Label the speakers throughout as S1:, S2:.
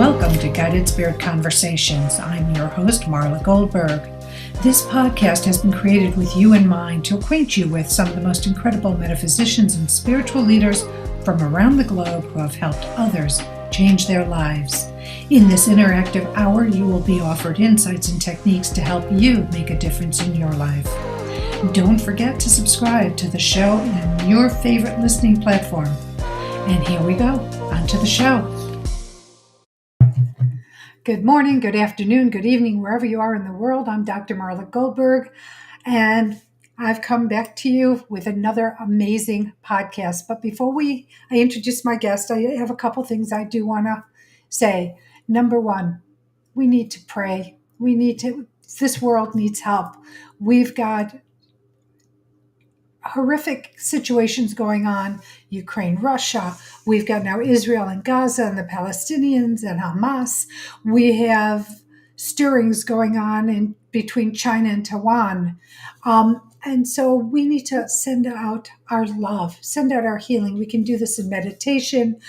S1: Welcome to Guided Spirit Conversations. I'm your host, Marla Goldberg. This podcast has been created with you in mind to acquaint you with some of the most incredible metaphysicians and spiritual leaders from around the globe who have helped others change their lives. In this interactive hour, you will be offered insights and techniques to help you make a difference in your life. Don't forget to subscribe to the show in your favorite listening platform. And here we go, on to the show. Good morning, good afternoon, good evening, wherever you are in the world. I'm Dr. MarlaGoldberg, and I've come back to you with another amazing podcast. But before I introduce my guest, I have a couple things I do want to say. Number one, we need to pray. This world needs help. We've got horrific situations going on, Ukraine, Russia. We've got now Israel and Gaza and the Palestinians and Hamas. We have stirrings going on in between China and Taiwan. And so we need to send out our love, send out our healing. We can do this in meditation.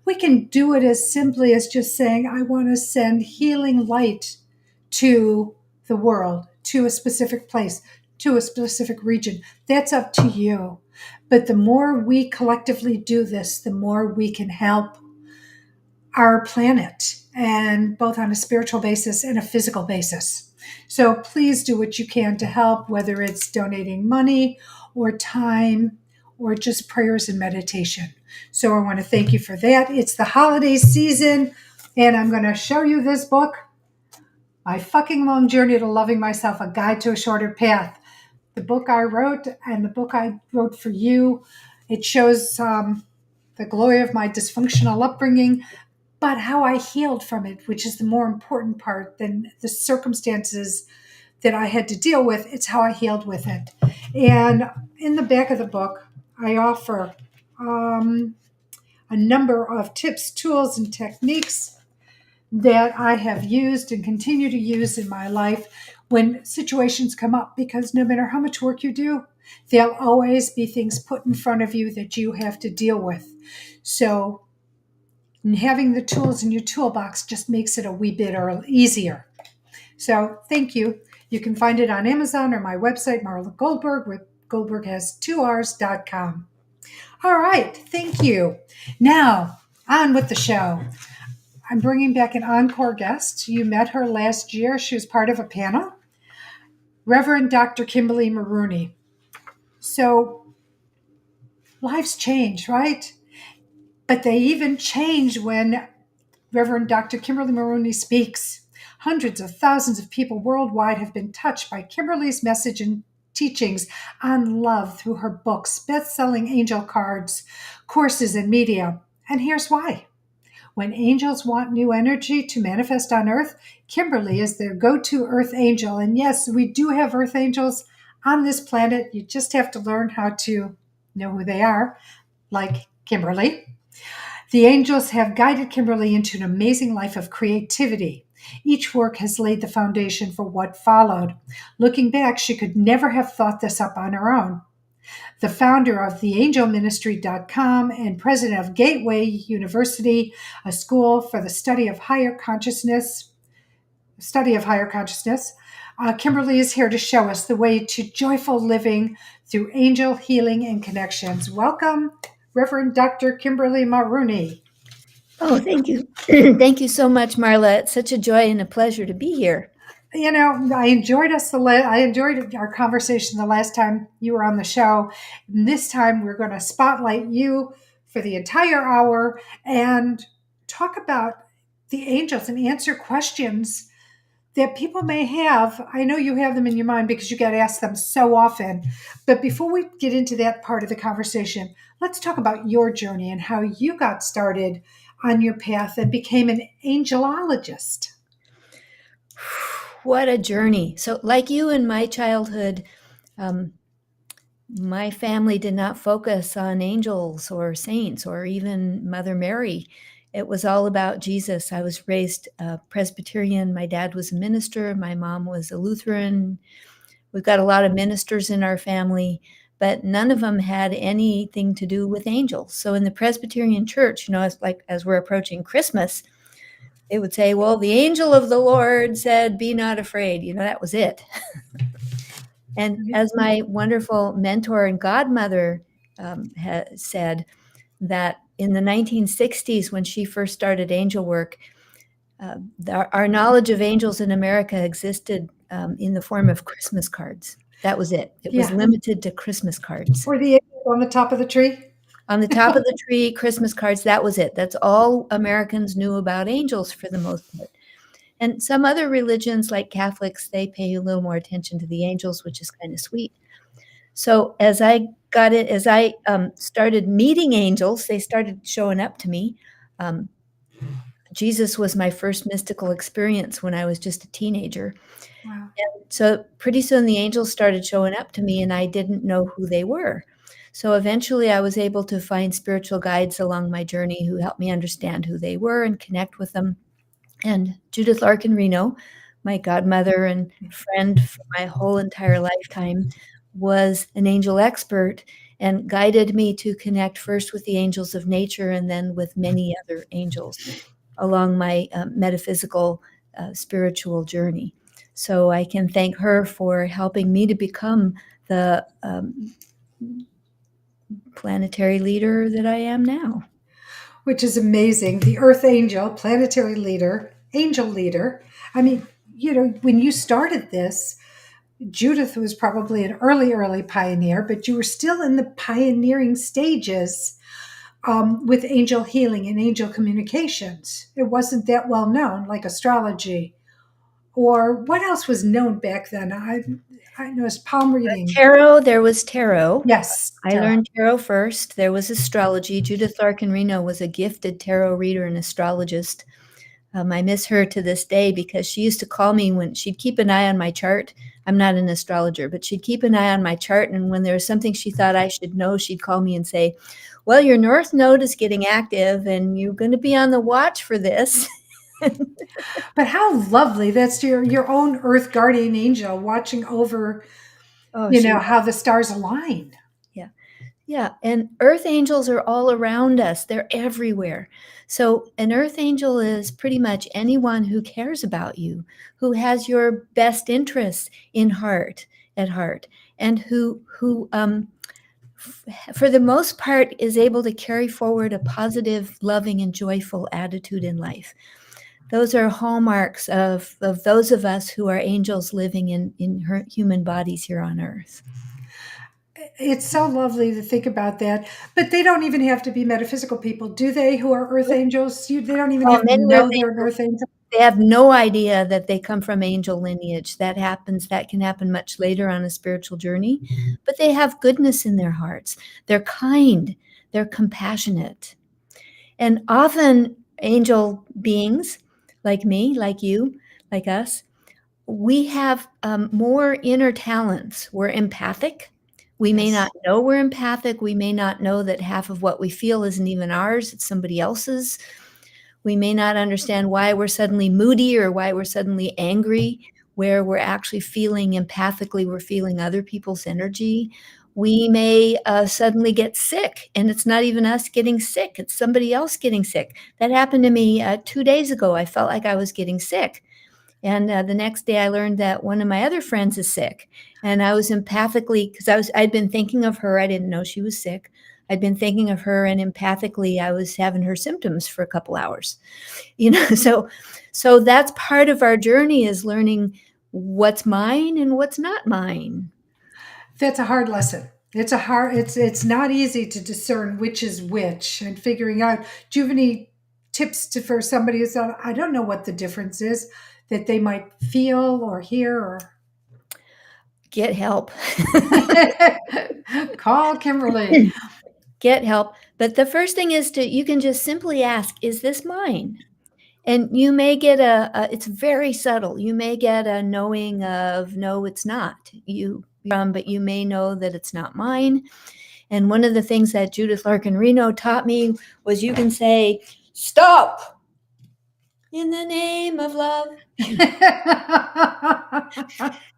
S1: We can do it as simply as just saying, I want to send healing light to the world, to a specific place, to a specific region. That's up to you. But the more we collectively do this, the more we can help our planet, and both on a spiritual basis and a physical basis. So please do what you can to help, whether it's donating money or time or just prayers and meditation. So I want to thank you for that. It's the holiday season, and I'm going to show you this book, My Fucking Long Journey to Loving Myself, A Guide to a Shorter Path. The book I wrote and the book I wrote for you, it shows the glory of my dysfunctional upbringing, but how I healed from it, which is the more important part than the circumstances that I had to deal with. It's how I healed with it. And in the back of the book, I offer a number of tips, tools, and techniques that I have used and continue to use in my life when situations come up, because no matter how much work you do, there'll always be things put in front of you that you have to deal with. So having the tools in your toolbox just makes it a wee bit easier. So thank you. You can find it on Amazon or my website, Marla Goldberg, with Goldberg has 2Rs.com. All right. Thank you. Now, on with the show. I'm bringing back an encore guest. You met her last year. She was part of a panel. Reverend Dr. Kimberly Marooney. So lives change, right? But they even change when Reverend Dr. Kimberly Marooney speaks. Hundreds of thousands of people worldwide have been touched by Kimberly's message and teachings on love through her books, best-selling angel cards, courses, and media. And here's why. When angels want new energy to manifest on Earth, Kimberly is their go-to Earth angel. And yes, we do have Earth angels on this planet. You just have to learn how to know who they are, like Kimberly. The angels have guided Kimberly into an amazing life of creativity. Each work has laid the foundation for what followed. Looking back, she could never have thought this up on her own. The founder of theangelministry.com and president of Gateway University, a school for the study of higher consciousness, Kimberly is here to show us the way to joyful living through angel healing and connections. Welcome, Reverend Dr. Kimberly Marooney.
S2: Oh, thank you. Thank you so much, Marla. It's such a joy and a pleasure to be here.
S1: You know, I enjoyed our conversation the last time you were on the show. And this time we're going to spotlight you for the entire hour and talk about the angels and answer questions that people may have. I know you have them in your mind because you get asked them so often. But before we get into that part of the conversation, let's talk about your journey and how you got started on your path and became an angelologist.
S2: What a journey. So like you in my childhood, my family did not focus on angels or saints or even Mother Mary. It was all about Jesus. I was raised Presbyterian. My dad was a minister. My mom was a Lutheran. We've got a lot of ministers in our family, but none of them had anything to do with angels. So in the Presbyterian church, as we're approaching Christmas, They would say, well, the angel of the Lord said, be not afraid. That was it. And as my wonderful mentor and godmother said, that in the 1960s, when she first started angel work, our knowledge of angels in America existed in the form of Christmas cards. That was it. It was limited to Christmas cards.
S1: Or the angel on the top of the tree?
S2: On the top of the tree, Christmas cards, that was it. That's all Americans knew about angels for the most part. And some other religions, like Catholics, they pay a little more attention to the angels, which is kind of sweet. So as I started meeting angels, they started showing up to me. Jesus was my first mystical experience when I was just a teenager.
S1: Wow.
S2: And so pretty soon the angels started showing up to me, and I didn't know who they were. So eventually I was able to find spiritual guides along my journey who helped me understand who they were and connect with them. And Judith Larkin Reno, my godmother and friend for my whole entire lifetime, was an angel expert and guided me to connect first with the angels of nature and then with many other angels along my metaphysical spiritual journey. So I can thank her for helping me to become the planetary leader that I am now.
S1: Which is amazing. The Earth Angel, planetary leader, angel leader. I mean, when you started this, Judith was probably an early pioneer, but you were still in the pioneering stages with angel healing and angel communications. It wasn't that well known, like astrology. Or what else was known back then? I know it's palm reading.
S2: Tarot, there was tarot.
S1: Yes.
S2: I learned tarot first. There was astrology. Judith Larkin Reno was a gifted tarot reader and astrologist. I miss her to this day because she used to call me when she'd keep an eye on my chart. I'm not an astrologer, but she'd keep an eye on my chart. And when there was something she thought I should know, she'd call me and say, well, your North Node is getting active and you're going to be on the watch for this.
S1: But how lovely. That's your own Earth guardian angel watching over, how the stars align.
S2: Yeah. Yeah. And Earth angels are all around us. They're everywhere. So an Earth angel is pretty much anyone who cares about you, who has your best interests at heart, and who for the most part is able to carry forward a positive, loving, and joyful attitude in life. Those are hallmarks of those of us who are angels living in human bodies here on Earth.
S1: It's so lovely to think about that. But they don't even have to be metaphysical people, do they, who are Earth angels? They don't even have to know they're an Earth angel.
S2: They have no idea that they come from angel lineage. That can happen much later on a spiritual journey. But they have goodness in their hearts. They're kind. They're compassionate. And often angel beings like me, like you, like us, we have more inner talents. We're empathic. We may not know we're empathic. We may not know that half of what we feel isn't even ours, it's somebody else's. We may not understand why we're suddenly moody or why we're suddenly angry, where we're actually feeling empathically, we're feeling other people's energy. We may suddenly get sick, and it's not even us getting sick, it's somebody else getting sick. That happened to me 2 days ago. I felt like I was getting sick. And the next day I learned that one of my other friends is sick. And I was empathically, because I'd been thinking of her. I didn't know she was sick. I'd been thinking of her, and empathically I was having her symptoms for a couple hours. So that's part of our journey, is learning what's mine and what's not mine.
S1: That's a hard lesson. It's not easy to discern which is which and figuring out. Do you have any tips for somebody who's I don't know what the difference is that they might feel or hear? Or
S2: get help.
S1: Call Kimberly.
S2: Get help. But the first thing is you can just simply ask, is this mine? And you may get it's very subtle. You may get a knowing of, no, it's not. But you may know that it's not mine. And one of the things that Judith Larkin Reno taught me was you can say, stop, in the name of love.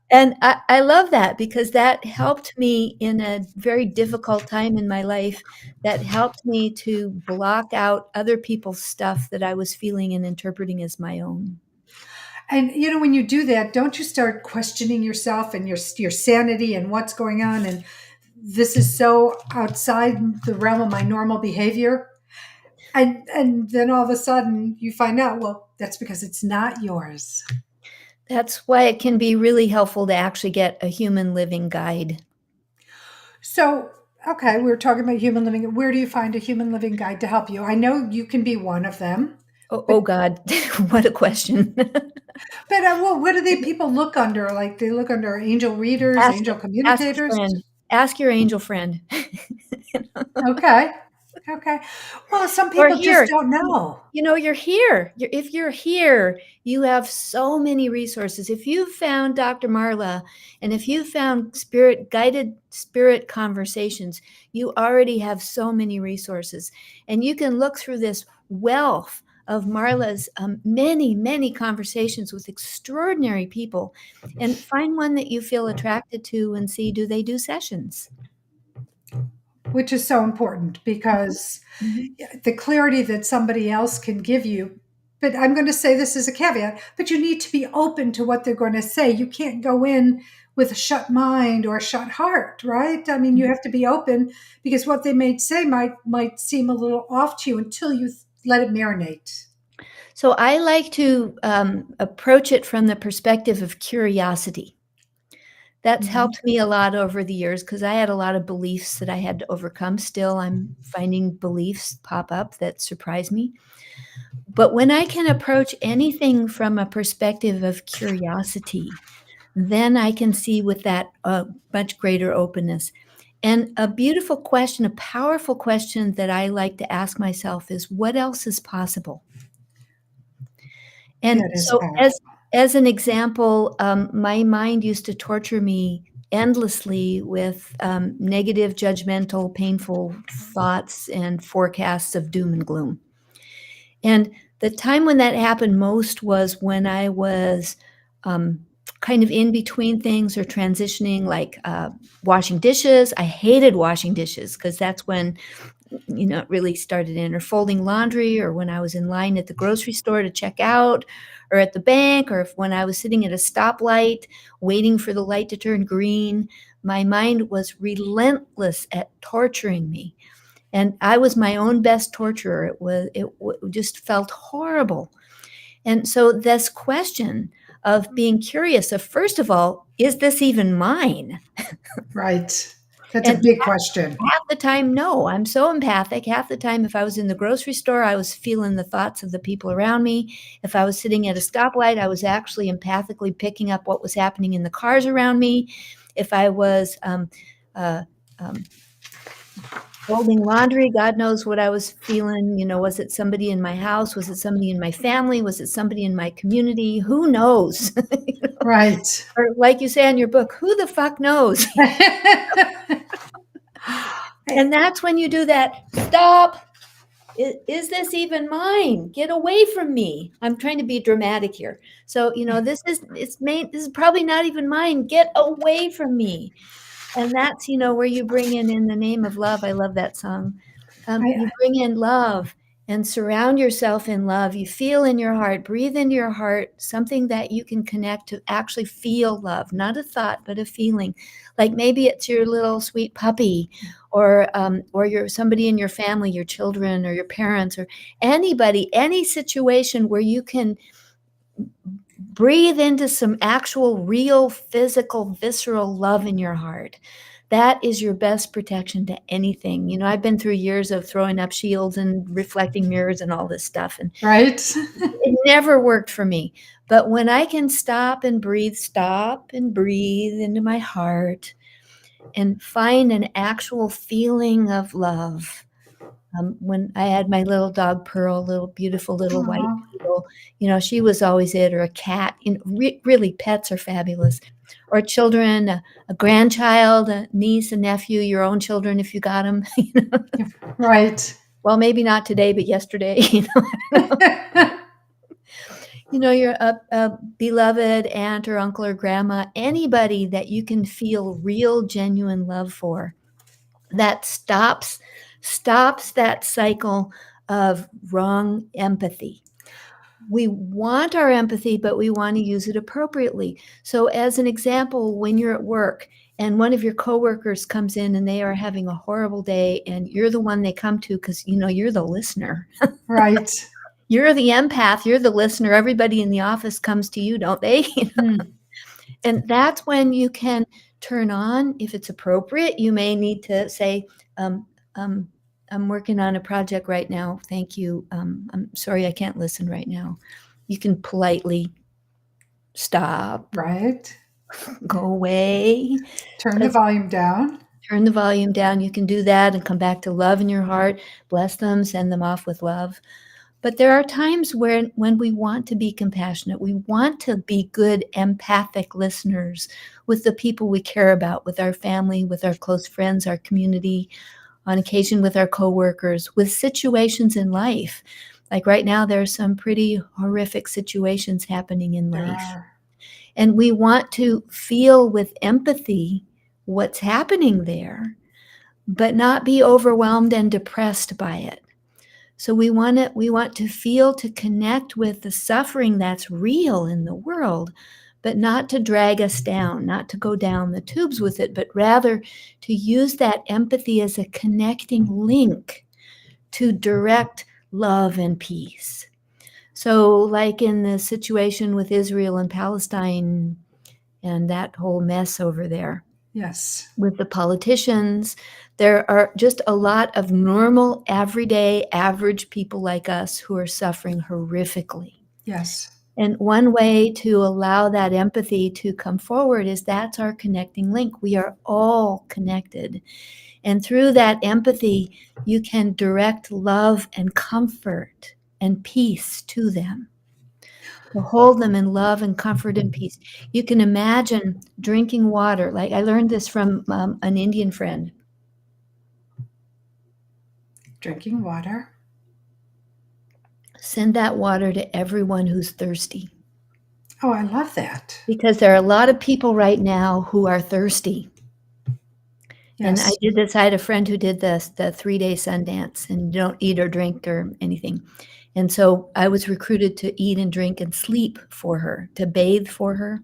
S2: And I love that because that helped me in a very difficult time in my life. That helped me to block out other people's stuff that I was feeling and interpreting as my own.
S1: And when you do that, don't you start questioning yourself and your sanity and what's going on? And this is so outside the realm of my normal behavior. And then all of a sudden you find out, well, that's because it's not yours.
S2: That's why it can be really helpful to actually get a human living guide.
S1: So, okay, we were talking about human living. Where do you find a human living guide to help you? I know you can be one of them,
S2: Oh
S1: but
S2: God, what a question.
S1: well, what do they people look under? Like they look under angel readers,
S2: Ask
S1: angel
S2: ask a
S1: communicators.
S2: friend. Ask your angel friend.
S1: Okay, okay. Well, some
S2: Or
S1: people just
S2: here,
S1: don't know.
S2: you're here. If you're here, you have so many resources. If you found Dr. Marla and if you found guided spirit conversations, you already have so many resources. And you can look through this wealth of Marla's many, many conversations with extraordinary people and find one that you feel attracted to and see, do they do sessions?
S1: Which is so important because
S2: Mhm.
S1: the clarity that somebody else can give you. But I'm going to say this as a caveat, but you need to be open to what they're going to say. You can't go in with a shut mind or a shut heart, right? I mean, you have to be open because what they may say might seem a little off to you until you let it marinate.
S2: So I like to approach it from the perspective of curiosity. That's
S1: Mhm.
S2: helped me a lot over the years because I had a lot of beliefs that I had to overcome. Still, I'm finding beliefs pop up that surprise me. But when I can approach anything from a perspective of curiosity, then I can see with that much greater openness. And a beautiful question, a powerful question that I like to ask myself is, what else is possible?
S1: That
S2: And
S1: is
S2: so
S1: powerful.
S2: as an example, my mind used to torture me endlessly with, negative, judgmental, painful thoughts and forecasts of doom and gloom. And the time when that happened most was when I was, um, kind of in between things or transitioning, like, washing dishes. I hated washing dishes because that's when it really started in, or folding laundry, or when I was in line at the grocery store to check out, or at the bank, or when I was sitting at a stoplight waiting for the light to turn green. My mind was relentless at torturing me. And I was my own best torturer. It just felt horrible. And so this question of being curious of, first of all, is this even mine?
S1: Right. That's a
S2: And
S1: big question.
S2: half the time, no. I'm so empathic. Half the time, if I was in the grocery store, I was feeling the thoughts of the people around me. If I was sitting at a stoplight, I was actually empathically picking up what was happening in the cars around me. If I was uh, um, folding laundry, God knows what I was feeling. Was it somebody in my house? Was it somebody in my family? Was it somebody in my community? Who knows?
S1: Right.
S2: Or like you say in your book, who the fuck knows? And that's when you do that. Stop. Is this even mine? Get away from me. I'm trying to be dramatic here. So, this is probably not even mine. Get away from me. And that's, where you bring in the name of love. I love that song. You
S1: I,
S2: bring in love and surround yourself in love. You feel in your heart, breathe into your heart, something that you can connect to actually feel love, not a thought, but a feeling. Like maybe it's your little sweet puppy, or your somebody in your family, your children or your parents or anybody, any situation where you can breathe into some actual, real, physical, visceral love in your heart. That is your best protection to anything. I've been through years of throwing up shields and reflecting mirrors and all this stuff, and
S1: right.
S2: it never worked for me. But when I can stop and breathe into my heart and find an actual feeling of love, when I had my little dog Pearl, little beautiful little white
S1: Aw.
S2: beagle, she was always it, or a cat. Really, pets are fabulous. Or children, a grandchild, a niece, a nephew, your own children if you got them.
S1: Right.
S2: Well, maybe not today, but yesterday. Your a beloved aunt or uncle or grandma, anybody that you can feel real, genuine love for, that stops that cycle of wrong empathy. We want our empathy, but we want to use it appropriately. So as an example, when you're at work and one of your coworkers comes in and they are having a horrible day and you're the one they come to because you're the listener.
S1: Right.
S2: You're the empath, you're the listener. Everybody in the office comes to you, don't they? And that's when you can turn on, if it's appropriate, you may need to say, I'm working on a project right now. Thank you. I'm sorry, I can't listen right now. You can politely stop,
S1: Right.
S2: go away,
S1: Turn the volume down.
S2: turn the volume down. You can do that and come back to love in your heart, bless them, send them off with love. But there are times when we want to be compassionate, we want to be good empathic listeners with the people we care about, with our family, with our close friends, our community, on occasion with our coworkers, with situations in life. Like right now, there are some pretty horrific situations happening in
S1: There
S2: life.
S1: are.
S2: And we want to feel with empathy what's happening there, but not be overwhelmed and depressed by it. So we want to feel, to connect with the suffering that's real in the world, but not to drag us down, not to go down the tubes with it, but rather to use that empathy as a connecting link to direct love and peace. So like in the situation with Israel and Palestine and that whole mess over there,
S1: Yes.
S2: with the politicians, there are just a lot of normal, everyday, average people like us who are suffering horrifically.
S1: Yes.
S2: And one way to allow that empathy to come forward is that's our connecting link. We are all connected. And through that empathy, you can direct love and comfort and peace to them. To hold them in love and comfort and peace. You can imagine drinking water. Like I learned this from an Indian friend.
S1: Drinking water.
S2: Send that water to everyone who's thirsty.
S1: Oh, I love that.
S2: Because there are a lot of people right now who are thirsty. And I
S1: Yes.
S2: did this. I had a friend who did this, the 3-day Sundance, and don't eat or drink or anything. And so I was recruited to eat and drink and sleep for her, to bathe for her.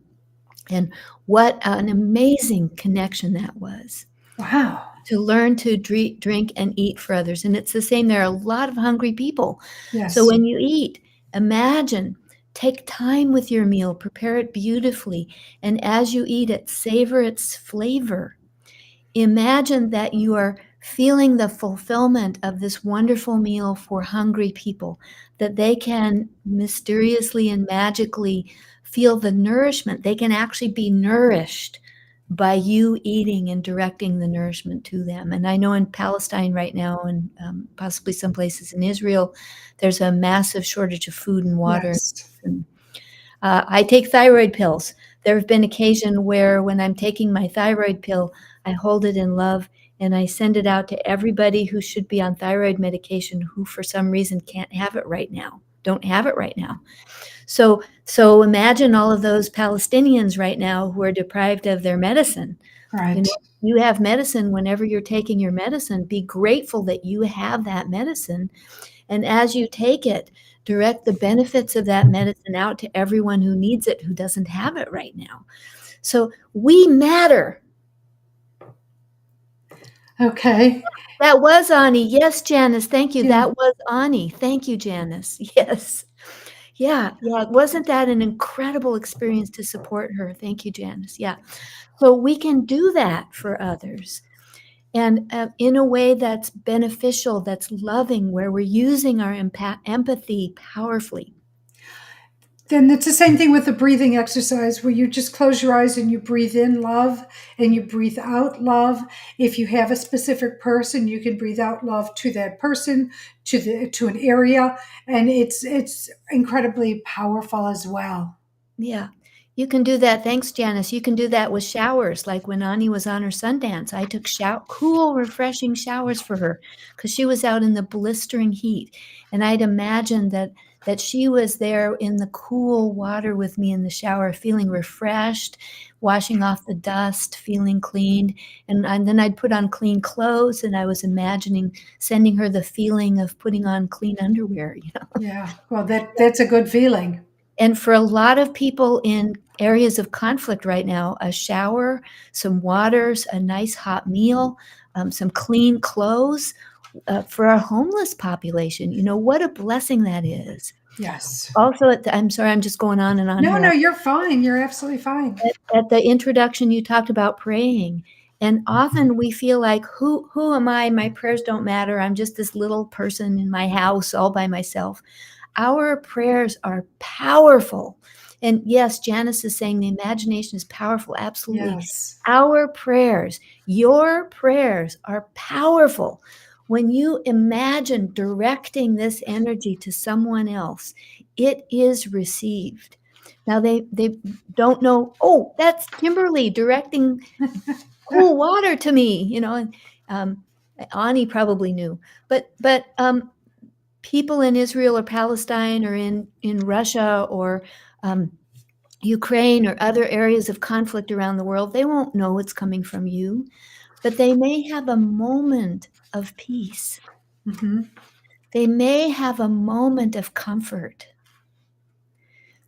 S2: And what an amazing connection that was.
S1: Wow.
S2: To learn to drink and eat for others. And it's the same. There are a lot of hungry people.
S1: Yes.
S2: So when you eat, imagine, take time with your meal, prepare it beautifully. And as you eat it, savor its flavor. Imagine that you are feeling the fulfillment of this wonderful meal for hungry people, that they can mysteriously and magically feel the nourishment. They can actually be nourished by you eating and directing the nourishment to them. And I know in Palestine right now, and possibly some places in Israel, there's a massive shortage of food and water.
S1: Yes.
S2: I take thyroid pills. There have been occasions where when I'm taking my thyroid pill, I hold it in love and I send it out to everybody who should be on thyroid medication who for some reason can't have it right now, don't have it right now. So imagine all of those Palestinians right now who are deprived of their medicine.
S1: Right.
S2: You have medicine whenever you're taking your medicine. Be grateful that you have that medicine. And as you take it, direct the benefits of that medicine out to everyone who needs it, who doesn't have it right now. So we matter.
S1: Okay.
S2: That was Ani. Yes, Janice. Thank you.
S1: Yeah.
S2: That was Ani. Thank you, Janice. Yes. Yeah. Wasn't that an incredible experience to support her? Thank you, Janice. Yeah. So we can do that for others. And in a way that's beneficial, that's loving, where we're using our empathy powerfully.
S1: Then it's the same thing with the breathing exercise where you just close your eyes and you breathe in love and you breathe out love. If you have a specific person, you can breathe out love to that person, to an area, and it's incredibly powerful as well.
S2: Yeah. You can do that. Thanks, Janice. You can do that with showers. Like when Ani was on her Sundance, I took cool, refreshing showers for her because she was out in the blistering heat. And I'd imagine that she was there in the cool water with me in the shower, feeling refreshed, washing off the dust, feeling clean. And then I'd put on clean clothes, and I was imagining sending her the feeling of putting on clean underwear, you know.
S1: Yeah. Well, that's a good feeling.
S2: And for a lot of people in areas of conflict right now, a shower, some waters, a nice hot meal, some clean clothes, for our homeless population, you know, what a blessing that is.
S1: Yes.
S2: Also, I'm sorry, I'm just going on and on
S1: No,
S2: here.
S1: no, you're fine. You're absolutely fine.
S2: At the introduction, you talked about praying. And often we feel like, who am I? My prayers don't matter. I'm just this little person in my house all by myself. Our prayers are powerful. And yes, Janice is saying the imagination is powerful. Absolutely.
S1: Yes.
S2: Our prayers, your prayers are powerful. When you imagine directing this energy to someone else, it is received. Now they don't know, oh, that's Kimberly directing cool water to me, you know, and Ani probably knew. But people in Israel or Palestine or in Russia or Ukraine or other areas of conflict around the world, they won't know it's coming from you, but they may have a moment of peace.
S1: Mm-hmm.
S2: They may have a moment of comfort.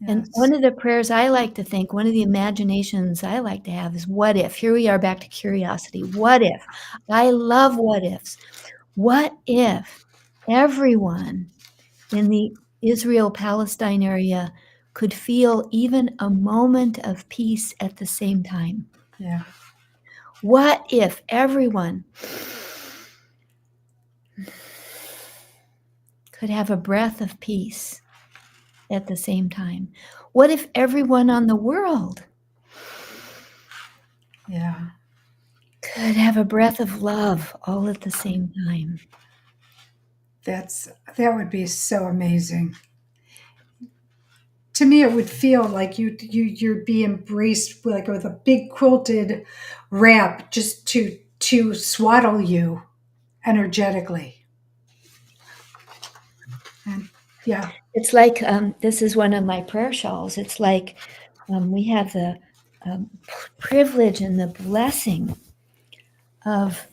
S1: Yes.
S2: And one of the prayers I like to think, one of the imaginations I like to have is what if? Here we are back to curiosity. What if? I love what ifs. What if everyone in the Israel-Palestine area could feel even a moment of peace at the same time?
S1: Yeah.
S2: What if everyone could have a breath of peace at the same time? What if everyone on the world
S1: Yeah.
S2: could have a breath of love all at the same time?
S1: That would be so amazing. To me, it would feel like you'd be embraced like with a big quilted wrap just to swaddle you energetically. And yeah.
S2: It's like, this is one of my prayer shawls. It's like we have the privilege and the blessing of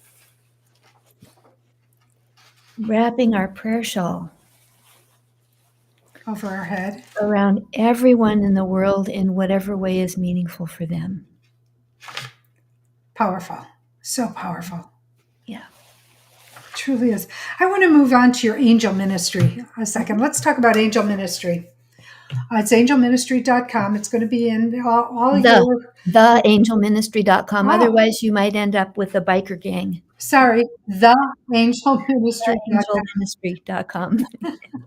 S2: wrapping our prayer shawl
S1: Over our head.
S2: around everyone in the world in whatever way is meaningful for them.
S1: Powerful. So powerful.
S2: Yeah.
S1: Truly is. I want to move on to your angel ministry a second. Let's talk about angel ministry. It's angelministry.com. It's going to be in all your...
S2: Theangelministry.com.
S1: Oh,
S2: Otherwise, you might end up with a biker gang.
S1: sorry. Theangelministry.com.
S2: Angelministry.com.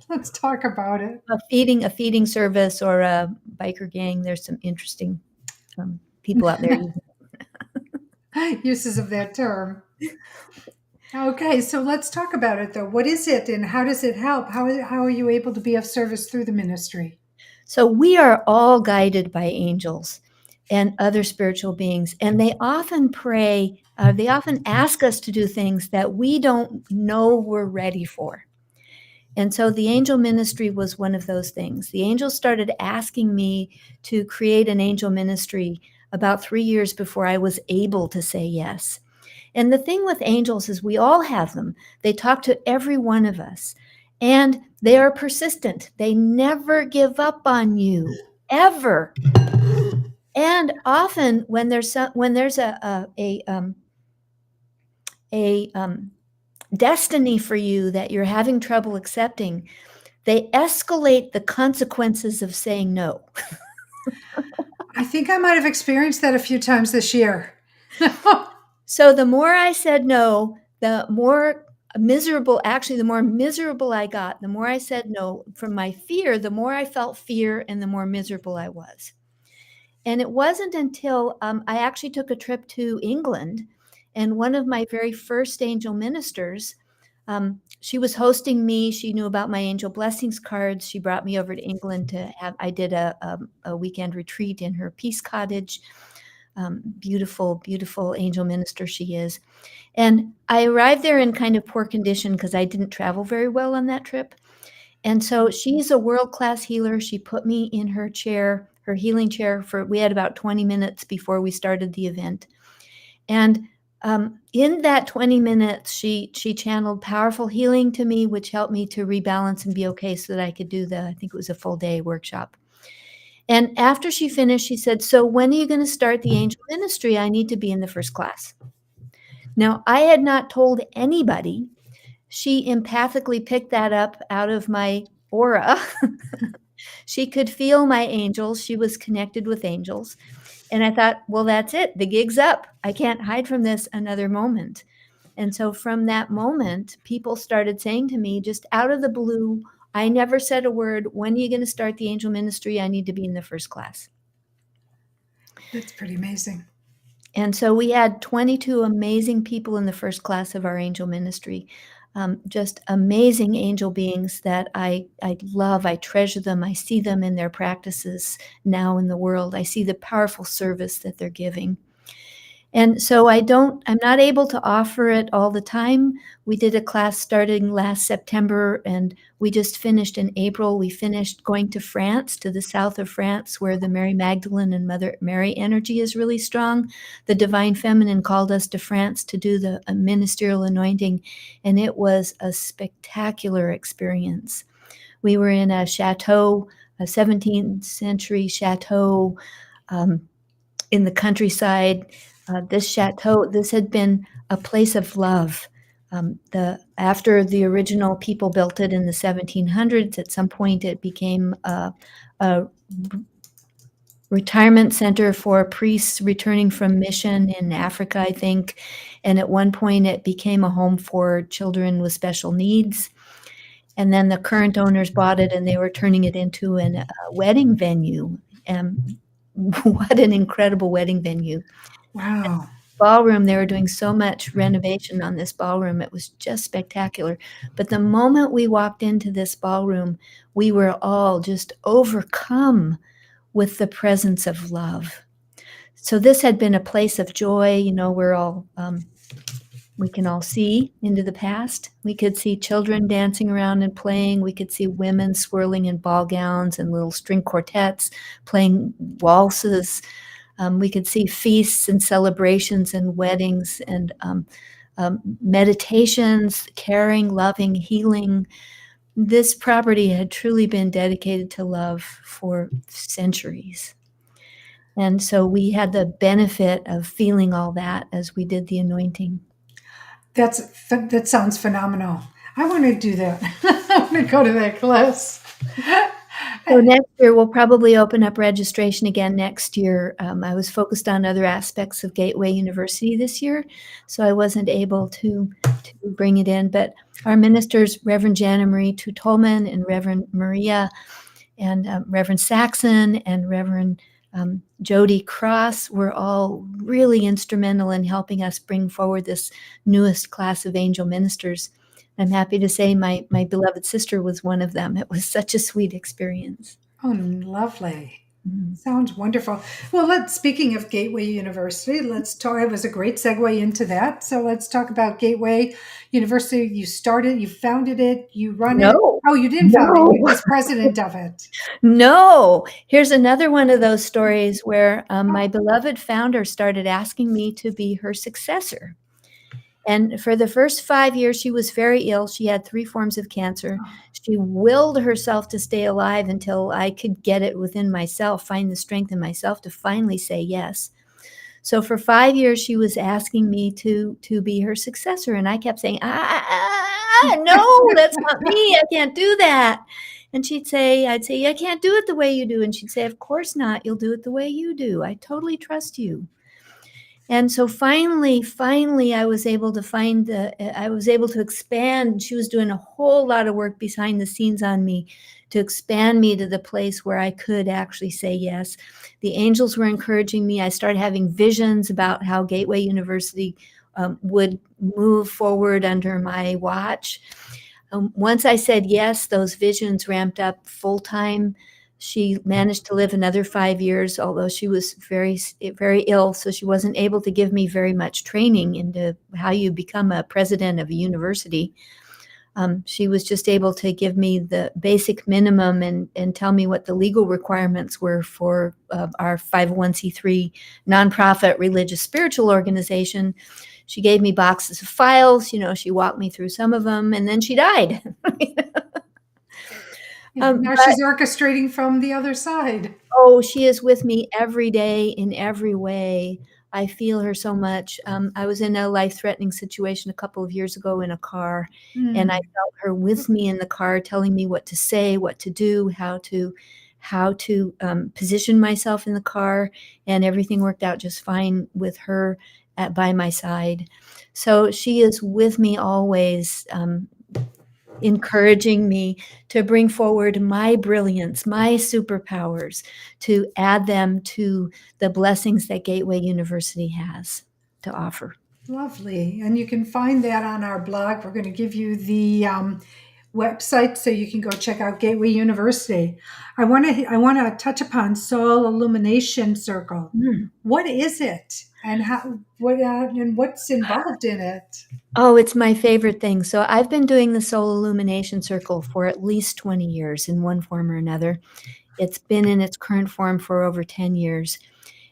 S1: Let's talk about it.
S2: A feeding service or a biker gang. There's some interesting people out there.
S1: Uses of that term. Okay, so let's talk about it though. What is it and how does it help? How are you able to be of service through the ministry?
S2: So we are all guided by angels and other spiritual beings, and they often pray, they often ask us to do things that we don't know we're ready for. And so the angel ministry was one of those things. The angels started asking me to create an angel ministry about 3 years before I was able to say yes. And the thing with angels is we all have them. They talk to every one of us, and they are persistent. They never give up on you, ever. And often when there's a destiny for you that you're having trouble accepting, they escalate the consequences of saying no.
S1: I think I might have experienced that a few times this year.
S2: So the more I said no, the more miserable I got. The more I said no from my fear, the more I felt fear and the more miserable I was. And it wasn't until I actually took a trip to England, and one of my very first angel ministers, she was hosting me. She knew about my angel blessings cards. She brought me over to England to have, I did a weekend retreat in her peace cottage. Beautiful, beautiful angel minister she is. And I arrived there in kind of poor condition because I didn't travel very well on that trip. And so she's a world-class healer. She put me in her chair, her healing chair, we had about 20 minutes before we started the event. And in that 20 minutes, she channeled powerful healing to me, which helped me to rebalance and be okay so that I could do I think it was a full day workshop. And after she finished, she said, "So when are you going to start the angel ministry? I need to be in the first class." Now, I had not told anybody. She empathically picked that up out of my aura. She could feel my angels. She was connected with angels. And I thought, well, that's it. The gig's up. I can't hide from this another moment. And so from that moment, people started saying to me, just out of the blue, I never said a word, "When are you going to start the angel ministry? I need to be in the first class."
S1: That's pretty amazing.
S2: And so we had 22 amazing people in the first class of our angel ministry. Just amazing angel beings that I love. I treasure them. I see them in their practices now in the world. I see the powerful service that they're giving. And so I'm not able to offer it all the time. We did a class starting last September, and we just finished in April. We finished going to France, to the south of France, where the Mary Magdalene and Mother Mary energy is really strong. The Divine Feminine called us to France to do the ministerial anointing, and it was a spectacular experience. We were in a chateau, a 17th century chateau in the countryside. This had been a place of love. After the original people built it in the 1700s, at some point it became a retirement center for priests returning from mission in Africa, I think. And at one point it became a home for children with special needs. And then the current owners bought it and they were turning it into a wedding venue. What an incredible wedding venue.
S1: Wow.
S2: Ballroom, they were doing so much renovation on this ballroom. It was just spectacular. But the moment we walked into this ballroom, we were all just overcome with the presence of love. So this had been a place of joy. We're all, we can all see into the past. We could see children dancing around and playing. We could see women swirling in ball gowns and little string quartets playing waltzes. We could see feasts and celebrations and weddings and meditations, caring, loving, healing. This property had truly been dedicated to love for centuries. And so we had the benefit of feeling all that as we did the anointing.
S1: That sounds phenomenal. I want to do that. I want to go to that class.
S2: So next year, we'll probably open up registration again next year. I was focused on other aspects of Gateway University this year, so I wasn't able to bring it in. But our ministers, Reverend Jana Marie Tutolman and Reverend Maria and Reverend Saxon and Reverend Jody Cross, were all really instrumental in helping us bring forward this newest class of angel ministers. I'm happy to say my beloved sister was one of them. It was such a sweet experience.
S1: Oh, lovely. Sounds wonderful. Well, speaking of Gateway University, let's talk. It was a great segue into that. So let's talk about Gateway University. You founded it, you run it.
S2: No.
S1: Oh, you didn't found it. You're just president of it.
S2: No. Here's another one of those stories where my beloved founder started asking me to be her successor. And for the first 5 years, she was very ill. She had 3 forms of cancer. She willed herself to stay alive until I could get it within myself, find the strength in myself to finally say yes. So for 5 years, she was asking me to be her successor. And I kept saying, no, that's not me. I can't do that. And I'd say, I can't do it the way you do. And she'd say, of course not. You'll do it the way you do. I totally trust you. And so finally, I was able to expand. She was doing a whole lot of work behind the scenes on me to expand me to the place where I could actually say yes. The angels were encouraging me. I started having visions about how Gateway University would move forward under my watch. Once I said yes, those visions ramped up full time. She managed to live another 5 years, although she was very ill, so she wasn't able to give me very much training into how you become a president of a university. She was just able to give me the basic minimum and tell me what the legal requirements were for our 501c3 nonprofit religious spiritual organization. She gave me boxes of files, she walked me through some of them, and then she died.
S1: Yeah, now
S2: But
S1: she's orchestrating from the other side.
S2: oh, she is with me every day in every way. I feel her so much. I was in a life-threatening situation a couple of years ago in a car, and I felt her with me in the car, telling me what to say, what to do, how to position myself in the car, and everything worked out just fine with her by my side. So she is with me always, encouraging me to bring forward my brilliance, my superpowers, to add them to the blessings that Gateway University has to offer.
S1: Lovely. And you can find that on our blog. We're going to give you the website so you can go check out Gateway University. I want to touch upon Soul Illumination Circle.
S2: Mm.
S1: What is it, and what's involved in it?
S2: Oh, it's my favorite thing. So I've been doing the Soul Illumination Circle for at least 20 years in one form or another. It's been in its current form for over 10 years.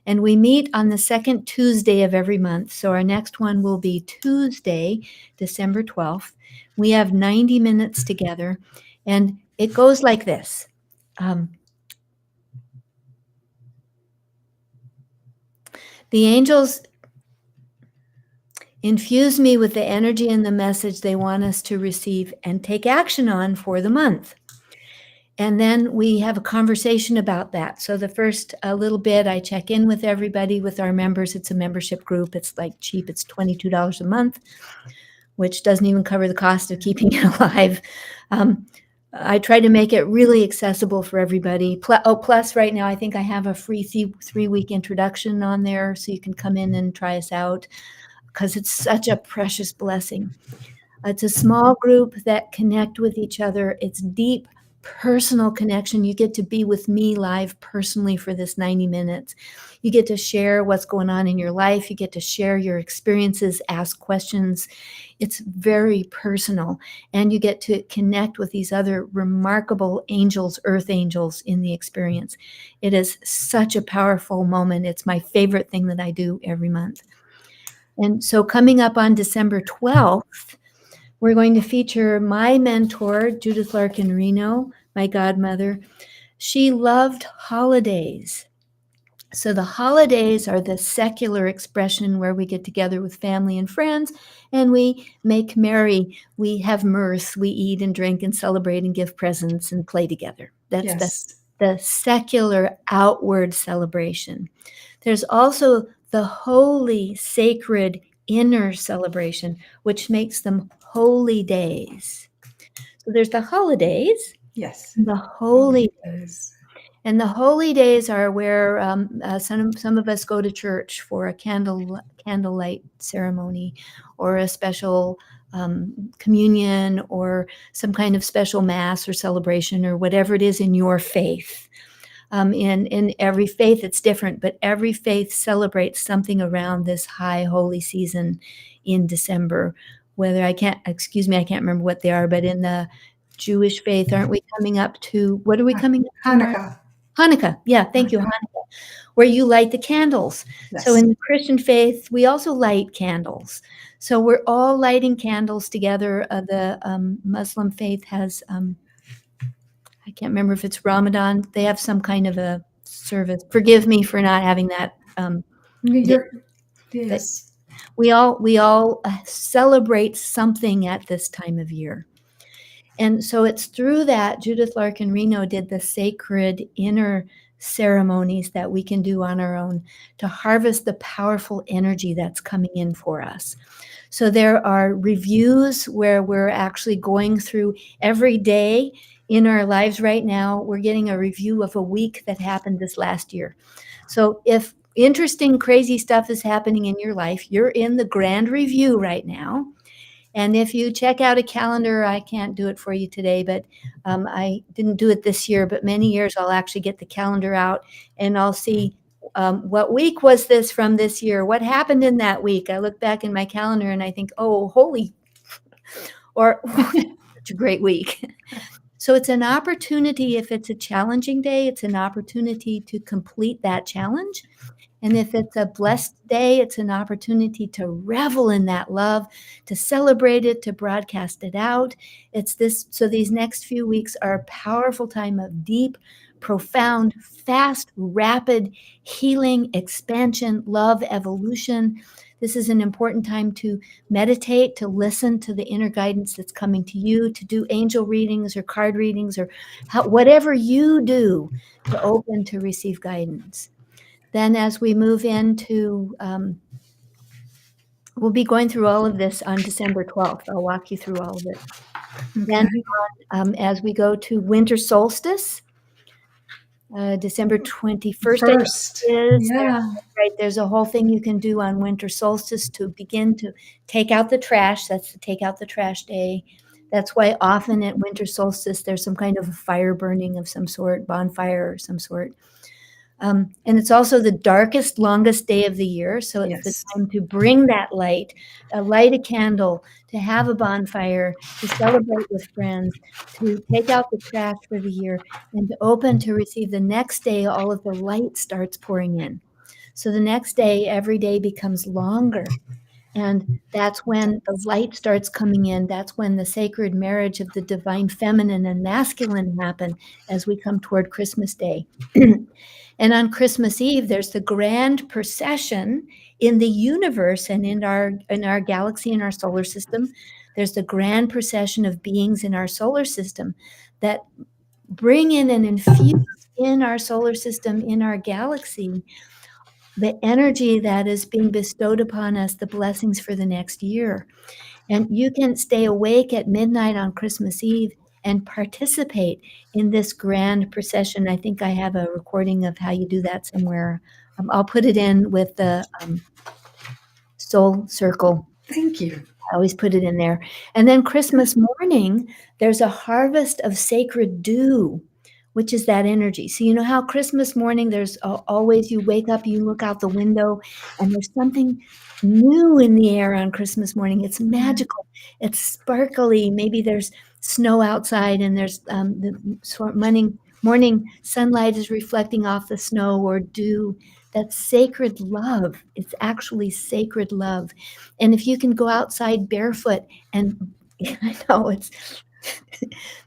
S2: And we meet on the second Tuesday of every month. So our next one will be Tuesday, December 12th. We have 90 minutes together, and it goes like this. The angels infuse me with the energy and the message they want us to receive and take action on for the month. And then we have a conversation about that. So the first little bit, I check in with everybody, with our members. It's a membership group. It's like cheap. It's $22 a month, which doesn't even cover the cost of keeping it alive. I try to make it really accessible for everybody. Plus right now, I think I have a free 3-week introduction on there, so you can come in and try us out, because it's such a precious blessing. It's a small group that connect with each other. It's deep personal connection. You get to be with me live personally for this 90 minutes. You get to share what's going on in your life. You get to share your experiences, ask questions. It's very personal. And you get to connect with these other remarkable angels, earth angels in the experience. It is such a powerful moment. It's my favorite thing that I do every month. And so coming up on December 12th, we're going to feature my mentor, Judith Larkin Reno, my godmother. She loved holidays. So the holidays are the secular expression where we get together with family and friends and we make merry. We have mirth. We eat and drink and celebrate and give presents and play together. That's
S1: Yes.
S2: the secular outward celebration. There's also the holy, sacred inner celebration, which makes them holy days. So there's the holidays,
S1: Yes.
S2: the holy
S1: days.
S2: And the holy days are where some of us go to church for a candlelight ceremony or a special communion or some kind of special mass or celebration or whatever it is in your faith. In every faith, it's different, but every faith celebrates something around this high holy season in December. I can't remember what they are, but in the Jewish faith, aren't we coming up to, what are we coming up to, Marla?
S1: Hanukkah.
S2: Hanukkah. Yeah, thank you, Hanukkah, where you light the candles.
S1: Yes.
S2: So in the Christian faith, we also light candles. So we're all lighting candles together. The Muslim faith has, I can't remember if it's Ramadan. They have some kind of a service. Forgive me for not having that.
S1: Yes.
S2: We all celebrate something at this time of year. And so it's through that Judith Larkin Reno did the sacred inner ceremonies that we can do on our own to harvest the powerful energy that's coming in for us. So there are reviews where we're actually going through every day in our lives right now. We're getting a review of a week that happened this last year. So if interesting, crazy stuff is happening in your life, you're in the grand review right now. And if you check out a calendar, I can't do it for you today, but I didn't do it this year, but many years I'll actually get the calendar out and I'll see what week was this from this year? What happened in that week? I look back in my calendar and I think, oh, holy, or such a great week. So it's an opportunity. If it's a challenging day, it's an opportunity to complete that challenge. And if it's a blessed day, it's an opportunity to revel in that love, to celebrate it, to broadcast it out. So these next few weeks are a powerful time of deep, profound, fast, rapid healing, expansion, love, evolution. This is an important time to meditate, to listen to the inner guidance that's coming to you, to do angel readings or card readings or whatever you do to open to receive guidance. Then as we move into, we'll be going through all of this on December 12th. I'll walk you through all of it.
S1: Okay.
S2: Then as we go to winter solstice, December 21st, I think
S1: First.
S2: it is.
S1: Yeah.
S2: Right, there's a whole thing you can do on winter solstice to begin to take out the trash. That's the take out the trash day. That's why often at winter solstice, there's some kind of a fire burning of some sort, bonfire or some sort. And it's also the darkest, longest day of the year. So it's the time to bring that light, light a candle, to have a bonfire, to celebrate with friends, to take out the trash for the year, and to open to receive the next day, all of the light starts pouring in. So the next day, every day becomes longer. And that's when the light starts coming in. That's when the sacred marriage of the divine feminine and masculine happen as we come toward Christmas Day. And on Christmas Eve, there's the grand procession in the universe and in our galaxy, in our solar system. There's the grand procession of beings in our solar system that bring in and infuse in our solar system, in our galaxy, the energy that is being bestowed upon us, the blessings for the next year. And you can stay awake at midnight on Christmas Eve and participate in this grand procession. I think I have a recording of how you do that somewhere. I'll put it in with the soul circle.
S1: Thank you.
S2: I always put it in there. And then Christmas morning, there's a harvest of sacred dew, which is that energy. So you know how Christmas morning, there's always, you wake up, you look out the window, and there's something new in the air on Christmas morning. It's magical. It's sparkly. Maybe there's snow outside and there's the morning sunlight is reflecting off the snow or dew. That's sacred love. It's actually sacred love. And if you can go outside barefoot and I know it's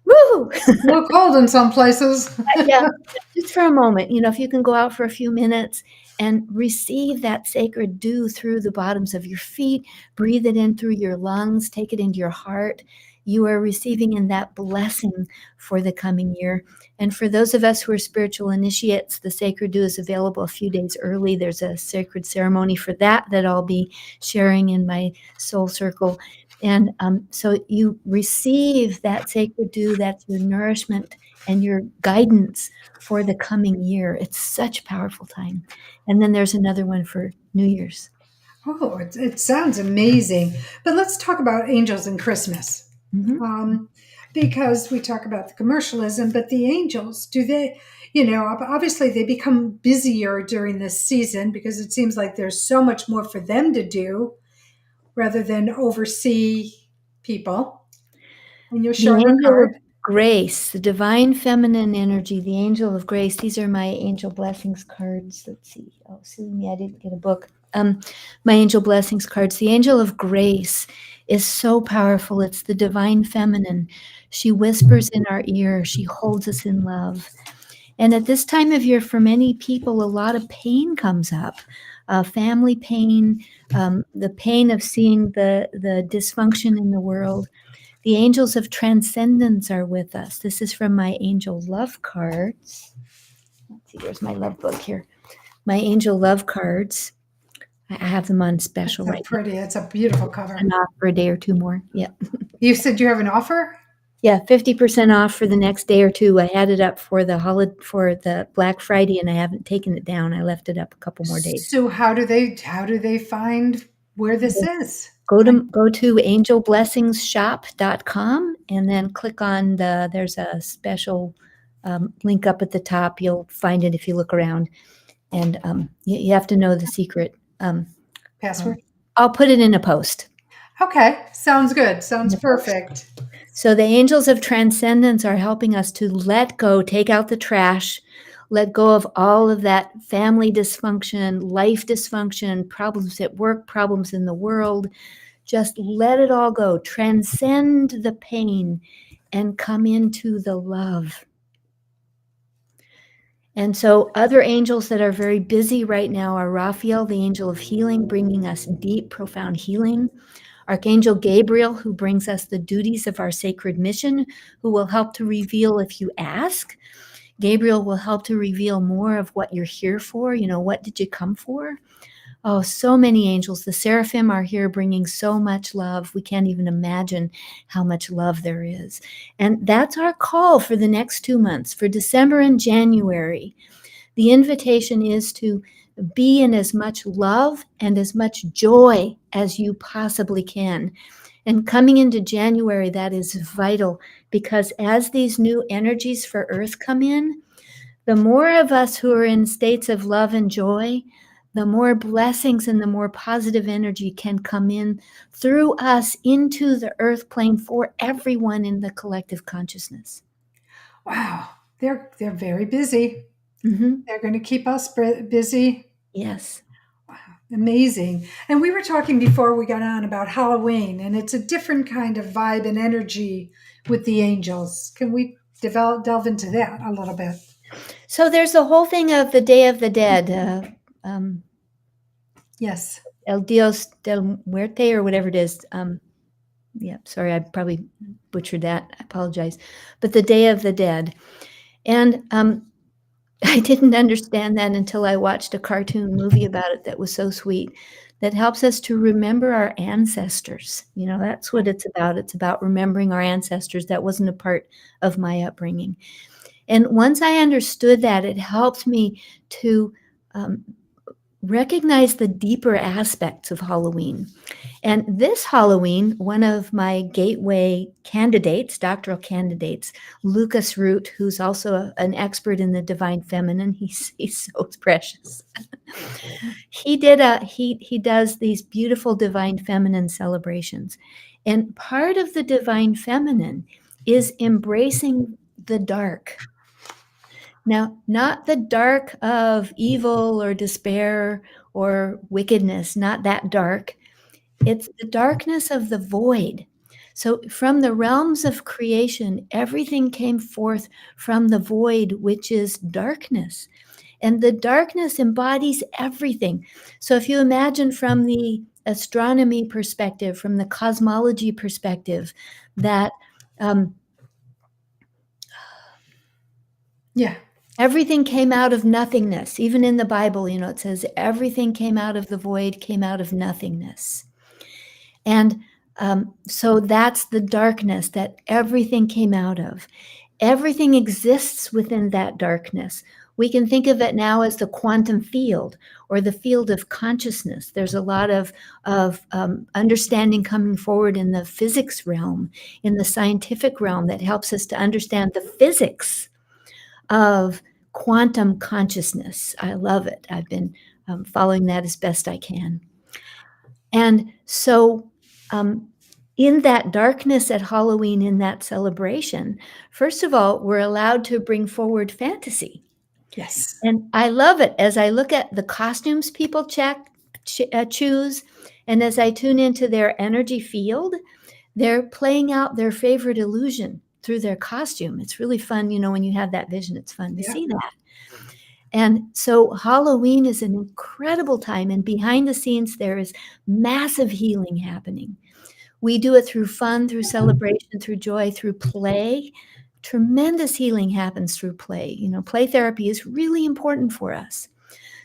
S2: woo!
S1: A little cold in some places.
S2: Yeah, just for a moment, if you can go out for a few minutes and receive that sacred dew through the bottoms of your feet, breathe it in through your lungs, take it into your heart. You are receiving in that blessing for the coming year. And for those of us who are spiritual initiates, the sacred dew is available a few days early. There's a sacred ceremony for that I'll be sharing in my soul circle. And so you receive that sacred dew, that's your nourishment and your guidance for the coming year. It's such a powerful time. And then there's another one for New Year's.
S1: Oh, it sounds amazing. But let's talk about angels and Christmas. Because we talk about the commercialism, but the angels, do they, obviously they become busier during this season because it seems like there's so much more for them to do rather than oversee people. And you're showing
S2: the
S1: a
S2: angel
S1: card.
S2: of grace, the divine feminine energy, the angel of grace. These are my angel blessings cards. Let's see. Oh, silly me, I didn't get a book. My angel blessings cards. The angel of grace is so powerful. It's the divine feminine. She whispers in our ear. She holds us in love. And at this time of year, for many people, a lot of pain comes up. Family pain, the pain of seeing the dysfunction in the world. The angels of transcendence are with us. This is from my angel love cards. Let's see, where's my love book here? My angel love cards. I have them on special
S1: That's
S2: right
S1: pretty. It's a beautiful cover.
S2: now. And off for a day or two more. Yeah.
S1: You said you have an offer?
S2: Yeah, 50% off for the next day or two. I had it up for the Black Friday, and I haven't taken it down. I left it up a couple more days.
S1: So how do they find where this is?
S2: Go to angelblessingsshop.com and then click on there's a special link up at the top. You'll find it if you look around. And you have to know the secret.
S1: Password?
S2: I'll put it in a post.
S1: Okay, sounds good. Sounds perfect.
S2: So the angels of transcendence are helping us to let go, take out the trash, let go of all of that family dysfunction, life dysfunction, problems at work, problems in the world. Just let it all go. Transcend the pain and come into the love. And so other angels that are very busy right now are Raphael, the angel of healing, bringing us deep, profound healing. Archangel Gabriel, who brings us the duties of our sacred mission, who will help to reveal if you ask. Gabriel will help to reveal more of what you're here for. You know, what did you come for? Oh, so many angels. The seraphim are here bringing so much love. We can't even imagine how much love there is. And that's our call for the next 2 months, for December and January. The invitation is to be in as much love and as much joy as you possibly can. And coming into January, that is vital, because as these new energies for Earth come in, the more of us who are in states of love and joy, the more blessings and the more positive energy can come in through us into the earth plane for everyone in the collective consciousness.
S1: Wow, they're very busy.
S2: Mm-hmm.
S1: They're going to keep us busy.
S2: Yes.
S1: Wow, amazing. And we were talking before we got on about Halloween, and it's a different kind of vibe and energy with the angels. Can we delve into that a little bit?
S2: So there's the whole thing of the Day of the Dead.
S1: Yes.
S2: El Dios del Muerte, or whatever it is. Yeah, sorry, I probably butchered that. I apologize. But the Day of the Dead. And I didn't understand that until I watched a cartoon movie about it that was so sweet, that helps us to remember our ancestors. You know, that's what it's about. It's about remembering our ancestors. That wasn't a part of my upbringing. And once I understood that, it helped me to recognize the deeper aspects of Halloween. And this Halloween, one of my gateway candidates, doctoral candidates, Lucas Root, who's also an expert in the divine feminine, he's so precious. He does these beautiful divine feminine celebrations. And part of the divine feminine is embracing the dark. Now, not the dark of evil or despair or wickedness, not that dark. It's the darkness of the void. So from the realms of creation, everything came forth from the void, which is darkness. And the darkness embodies everything. So if you imagine from the astronomy perspective, from the cosmology perspective, that everything came out of nothingness. Even in the Bible, you know, it says everything came out of the void, came out of nothingness. And so that's the darkness that everything came out of. Everything exists within that darkness. We can think of it now as the quantum field or the field of consciousness. There's a lot of understanding coming forward in the physics realm, in the scientific realm, that helps us to understand the physics of quantum consciousness. I love it. I've been following that as best I can. And so in that darkness at Halloween, in that celebration, first of all, we're allowed to bring forward fantasy.
S1: Yes.
S2: And I love it as I look at the costumes people choose, and as I tune into their energy field, they're playing out their favorite illusion through their costume. It's really fun, you know, when you have that vision, it's fun to see that. And so Halloween is an incredible time, and behind the scenes, there is massive healing happening. We do it through fun, through celebration, through joy, through play. Tremendous healing happens through play. You know, play therapy is really important for us.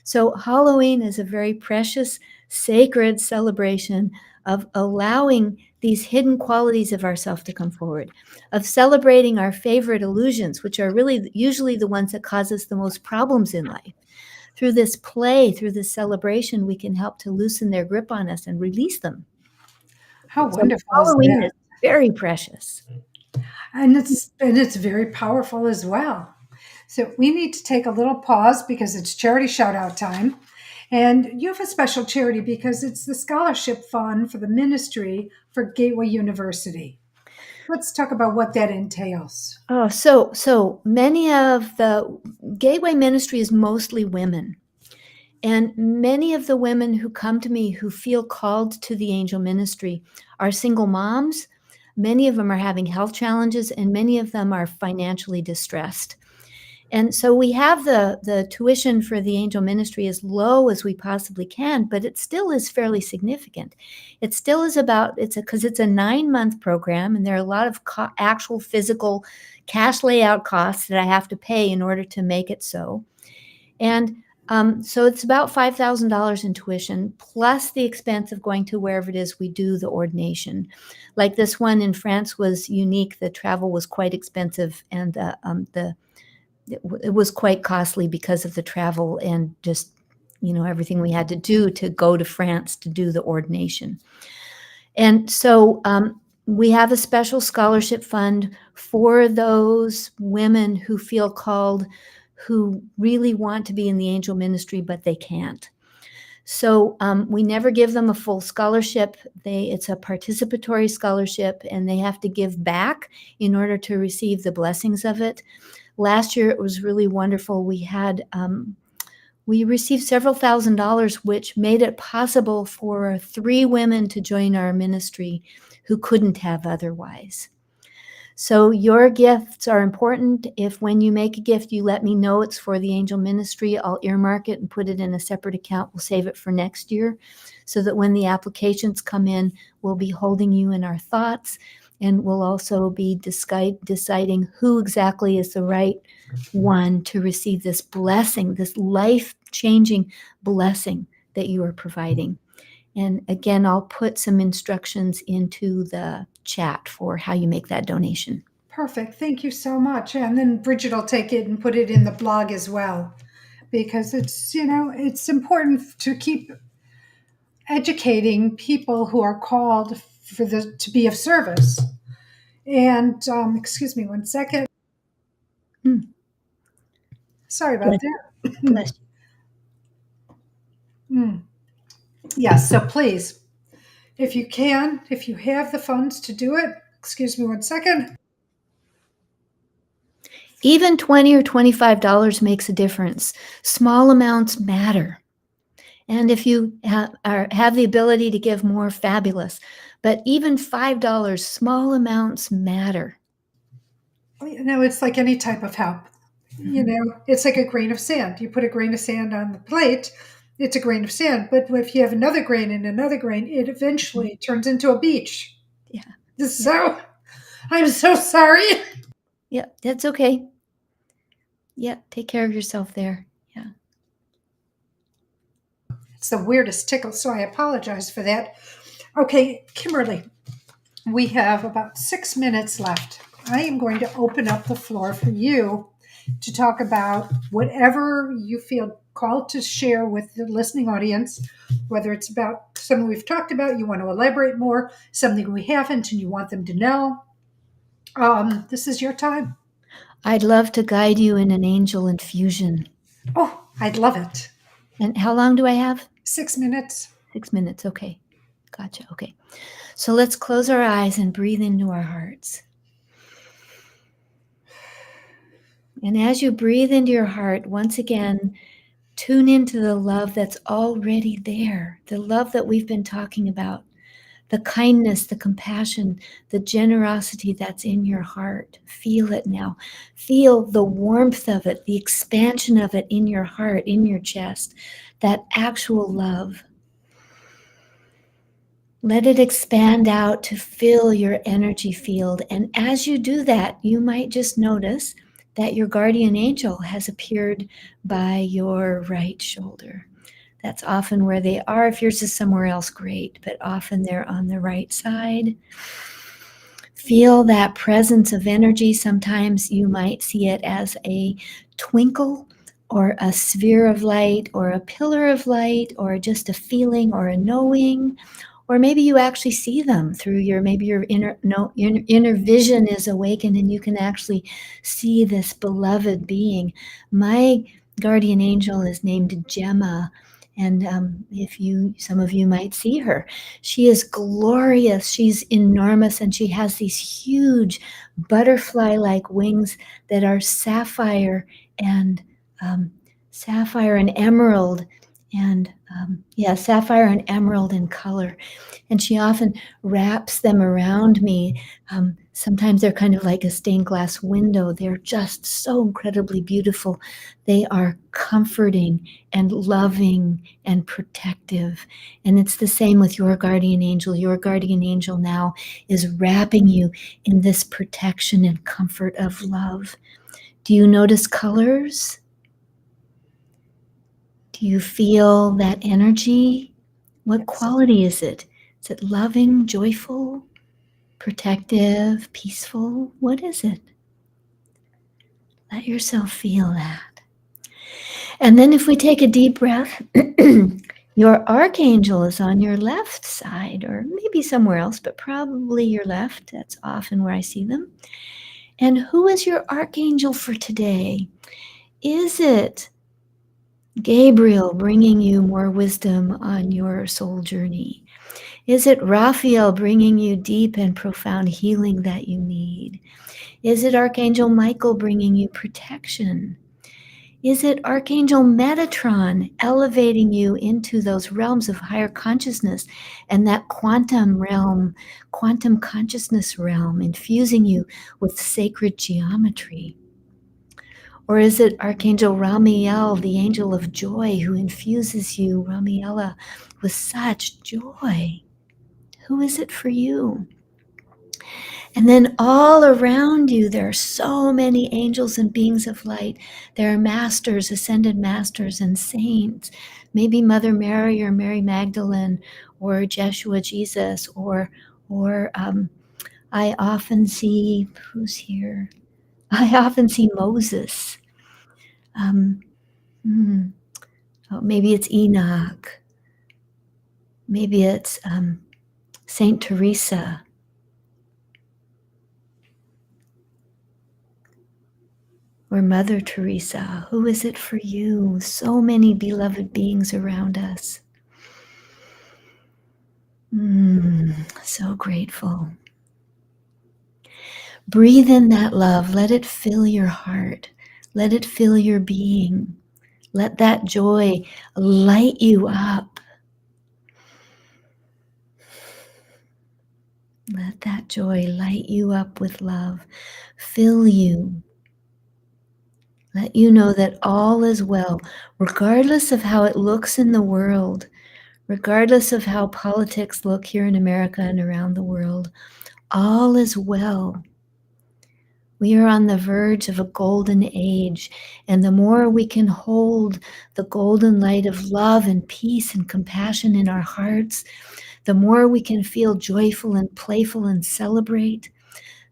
S2: So Halloween is a very precious, sacred celebration of allowing these hidden qualities of ourself to come forward, of celebrating our favorite illusions, which are really usually the ones that cause us the most problems in life. Through this play, through this celebration, we can help to loosen their grip on us and release them.
S1: How
S2: So
S1: wonderful is
S2: Halloween
S1: that?
S2: is very precious.
S1: And it's very powerful as well. So we need to take a little pause because it's charity shout out time. And you have a special charity because it's the scholarship fund for the ministry for Gateway University. Let's talk about what that entails.
S2: Oh, so many of the Gateway ministry is mostly women. And many of the women who come to me who feel called to the angel ministry are single moms. Many of them are having health challenges, and many of them are financially distressed. And so we have the tuition for the angel ministry as low as we possibly can, but it still is fairly significant. It still is because it's a 9-month program, and there are a lot of actual physical cash layout costs that I have to pay in order to make it so. And so it's about $5,000 in tuition, plus the expense of going to wherever it is we do the ordination. Like this one in France was unique. The travel was quite expensive, and it was quite costly because of the travel and just, everything we had to do to go to France to do the ordination. And so we have a special scholarship fund for those women who feel called, who really want to be in the angel ministry, but they can't. So we never give them a full scholarship. It's a participatory scholarship, and they have to give back in order to receive the blessings of it. Last year, it was really wonderful. We received several $1,000s, which made it possible for 3 women to join our ministry who couldn't have otherwise. So your gifts are important. If when you make a gift, you let me know it's for the angel ministry, I'll earmark it and put it in a separate account. We'll save it for next year so that when the applications come in, we'll be holding you in our thoughts, and we'll also be deciding who exactly is the right one to receive this blessing, this life-changing blessing that you are providing. And again, I'll put some instructions into the chat for how you make that donation.
S1: Perfect. Thank you so much. And then Bridget will take it and put it in the blog as well, because it's important to keep educating people who are called to be of service. And excuse me one second. Sorry about that.
S2: Bless
S1: Yes, so please, if you can, if you have the funds to do it, excuse me one second.
S2: Even $20 or $25 makes a difference. Small amounts matter. And if you have the ability to give more, fabulous. But even $5, small amounts matter.
S1: It's like any type of help. It's like a grain of sand. You put a grain of sand on the plate, it's a grain of sand. But if you have another grain and another grain, it eventually turns into a beach.
S2: Yeah.
S1: So I'm so sorry.
S2: Yeah, that's okay. Yeah, take care of yourself there. Yeah.
S1: It's the weirdest tickle, so I apologize for that. Okay, Kimberly, we have about 6 minutes left. I am going to open up the floor for you to talk about whatever you feel called to share with the listening audience, whether it's about something we've talked about, you want to elaborate more, something we haven't, and you want them to know. This is your time.
S2: I'd love to guide you in an angel infusion.
S1: Oh, I'd love it.
S2: And how long do I have?
S1: 6 minutes.
S2: 6 minutes. Okay. Gotcha. Okay. So let's close our eyes and breathe into our hearts. And as you breathe into your heart, once again, tune into the love that's already there, the love that we've been talking about, the kindness, the compassion, the generosity that's in your heart. Feel it now. Feel the warmth of it, the expansion of it in your heart, in your chest, that actual love. Let it expand out to fill your energy field. And as you do that, you might just notice that your guardian angel has appeared by your right shoulder. That's often where they are. If yours is somewhere else, great, but often they're on the right side. Feel that presence of energy. Sometimes you might see it as a twinkle or a sphere of light or a pillar of light or just a feeling or a knowing, Or maybe you actually see them through maybe your inner vision is awakened and you can actually see this beloved being. My guardian angel is named Gemma. And some of you might see her. She is glorious. She's enormous, and she has these huge butterfly-like wings that are sapphire and emerald, and sapphire and emerald in color. And she often wraps them around me. Sometimes they're kind of like a stained glass window. They're just so incredibly beautiful. They are comforting and loving and protective. And it's the same with your guardian angel. Your guardian angel now is wrapping you in this protection and comfort of love. Do you notice colors? Do you feel that energy? What quality is it? Is it loving, joyful, protective, peaceful? What is it? Let yourself feel that. And then if we take a deep breath, your archangel is on your left side, or maybe somewhere else, but probably your left. That's often where I see them. And who is your archangel for today? Is it Gabriel bringing you more wisdom on your soul journey? Is it Raphael bringing you deep and profound healing that you need? Is it Archangel Michael bringing you protection? Is it Archangel Metatron elevating you into those realms of higher consciousness and that quantum realm, quantum consciousness realm, infusing you with sacred geometry? Or is it Archangel Ramiel, the angel of joy, who infuses you, Ramiela, with such joy? Who is it for you? And then all around you, there are so many angels and beings of light. There are masters, ascended masters and saints. Maybe Mother Mary or Mary Magdalene or Jeshua Jesus or I often see, who's here? I often see Moses. Maybe it's Enoch. Maybe it's Saint Teresa. Or Mother Teresa. Who is it for you? So many beloved beings around us. So grateful. Breathe in that love. Let it fill your heart. Let it fill your being. Let that joy light you up. Let that joy light you up with love. Fill you. Let you know that all is well, regardless of how it looks in the world, regardless of how politics look here in America and around the world. All is well. We are on the verge of a golden age, and the more we can hold the golden light of love and peace and compassion in our hearts, the more we can feel joyful and playful and celebrate,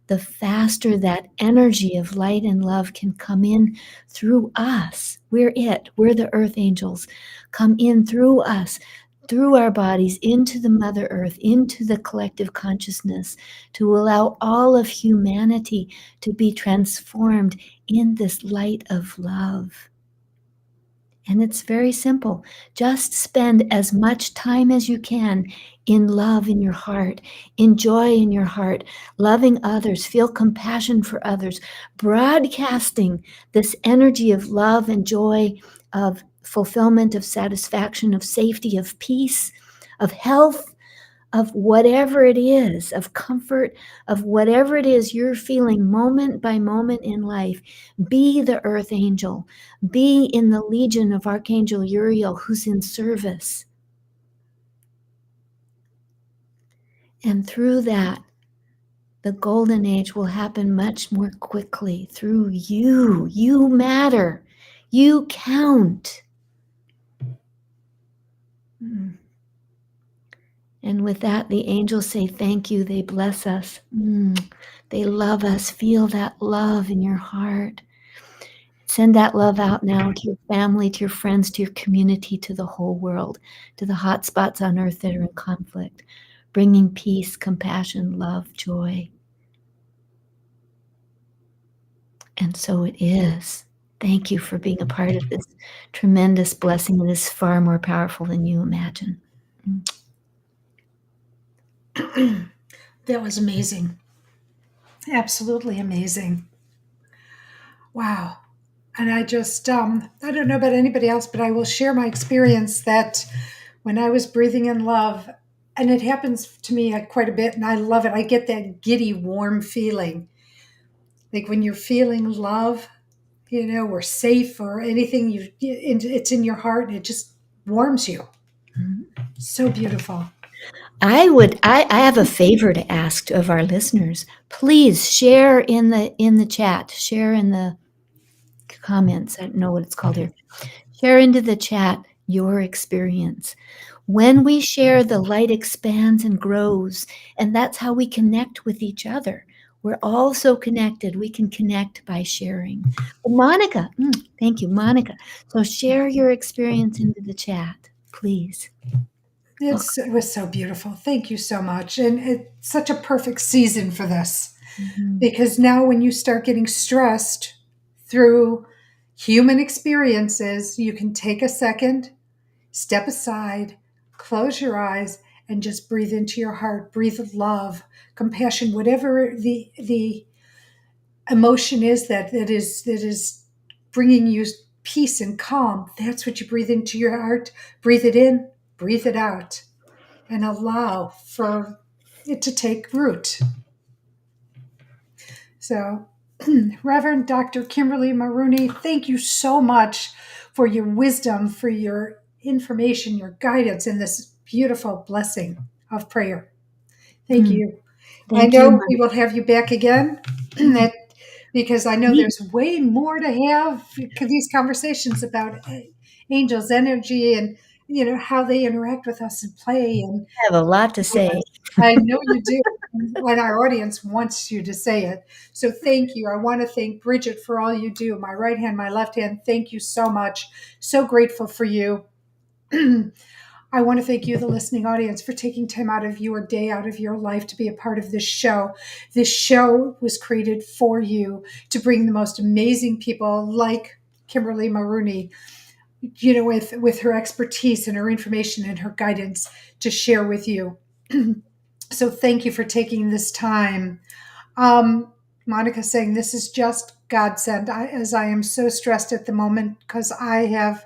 S2: the faster that energy of light and love can come in through us. We're the earth angels, come in through us, through our bodies, into the Mother Earth, into the collective consciousness, to allow all of humanity to be transformed in this light of love. And it's very simple. Just spend as much time as you can in love in your heart, in joy in your heart, loving others, feel compassion for others, broadcasting this energy of love and joy, of fulfillment, of satisfaction, of safety, of peace, of health, of whatever it is, of comfort, of whatever it is you're feeling moment by moment in life. Be the earth angel. Be in the legion of Archangel Uriel, who's in service. And through that, the golden age will happen much more quickly through you. You matter. You count. And with that, the angels say thank you. They bless us. They love us. Feel that love in your heart. Send that love out now to your family, to your friends, to your community, to the whole world, to the hot spots on earth that are in conflict. bringing peace, compassion, love, joy. And so it is. Thank you for being a part of this tremendous blessing that is far more powerful than you imagine.
S1: That was amazing. Absolutely amazing. Wow. And I just, I don't know about anybody else, but I will share my experience that when I was breathing in love, and it happens to me quite a bit, and I love it. I get that giddy, warm feeling. Like when you're feeling love, or safe or anything, it's in your heart and it just warms you. So beautiful.
S2: I have a favor to ask of our listeners. Please share in the chat, share in the comments. I don't know what it's called here. Share into the chat your experience. When we share, the light expands and grows, and that's how we connect with each other. We're all so connected. We can connect by sharing. Well, Monica, thank you, Monica. So share your experience into the chat, please.
S1: It was so beautiful. Thank you so much. And it's such a perfect season for this. Because now when you start getting stressed through human experiences, you can take a second, step aside, close your eyes, and just breathe into your heart. Breathe love, compassion, whatever the emotion is that is bringing you peace and calm. That's what you breathe into your heart. Breathe it in, breathe it out, and allow for it to take root. So, Reverend Dr. Kimberly Marooney, thank you so much for your wisdom, for your information, your guidance, and this beautiful blessing of prayer. Thank you. I
S2: Thank
S1: know
S2: you.
S1: we will have you back again, because I know there's way more to have these conversations about angels' energy and how they interact with us and play. And
S2: I have a lot to say.
S1: I know you do. And our audience wants you to say it. So thank you. I want to thank Bridget for all you do. My right hand, my left hand. Thank you so much. So grateful for you. I want to thank you, the listening audience, for taking time out of your day, out of your life to be a part of this show. This show was created for you to bring the most amazing people like Kimberly Marooney, with her expertise and her information and her guidance to share with you. So thank you for taking this time. Monica saying this is just godsend, as I am so stressed at the moment because I have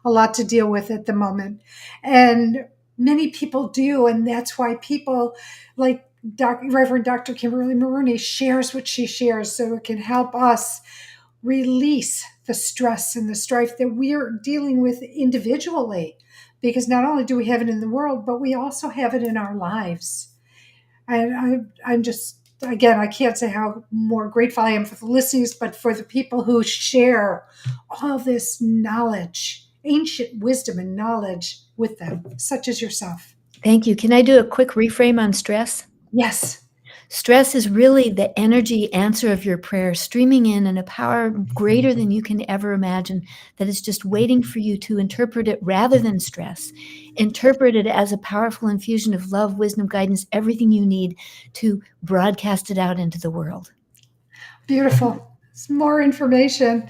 S1: a lot to deal with at the moment. And many people do. And that's why people like Reverend Dr. Kimberly Marooney shares what she shares so it can help us release the stress and the strife that we're dealing with individually. Because not only do we have it in the world, but we also have it in our lives. And I'm just, again, I can't say how more grateful I am for the listeners, but for the people who share all this knowledge, ancient wisdom and knowledge with them, such as yourself.
S2: Thank you. Can I do a quick reframe on stress?
S1: Yes.
S2: Stress is really the energy answer of your prayer streaming in a power greater than you can ever imagine that is just waiting for you to interpret it rather than stress. Interpret it as a powerful infusion of love, wisdom, guidance, everything you need to broadcast it out into the world.
S1: Beautiful. Some more information.